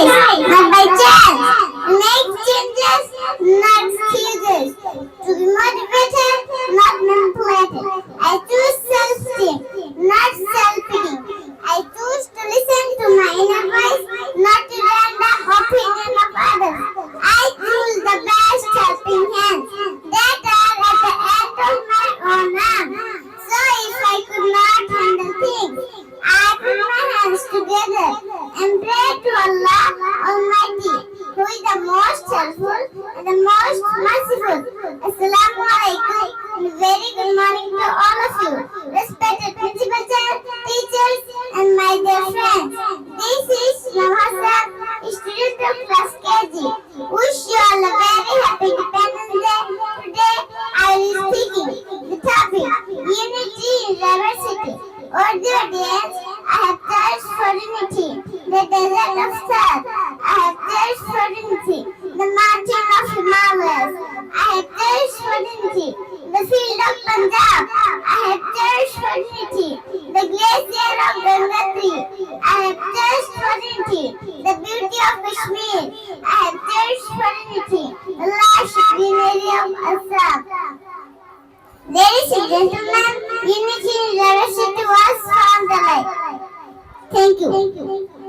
choice, not by chance. Make changes, not excuses. To be motivated, not manipulated. I choose self-esteem, not self-pity. I choose to listen to my inner voice, not to random opinion of others. I choose the best helping hands that are at the end of my own arm. So if I could not handle things, I put my hands together and pray to Allah Almighty, who is the most helpful and the most merciful. Assalamu alaikum and very good morning to all of you, respected principal sir, teachers and my dear friends. This is Nawazat, student of class KG. Wish you all a very happy Independence Day. Today I will be speaking the topic Unity in Diversity. Urdu audience, I have thirst for unity, the desert of South. I have thirst for unity, the mountain of Himalayas. I have thirst for unity, the field of Punjab. I have thirst for unity, the glacier of Gangotri. I have thirst for unity, the beauty of Kashmir. I have thirst for unity, the lush greenery of Assam. Ladies and gentlemen, unity in diversity was found alive. Thank you.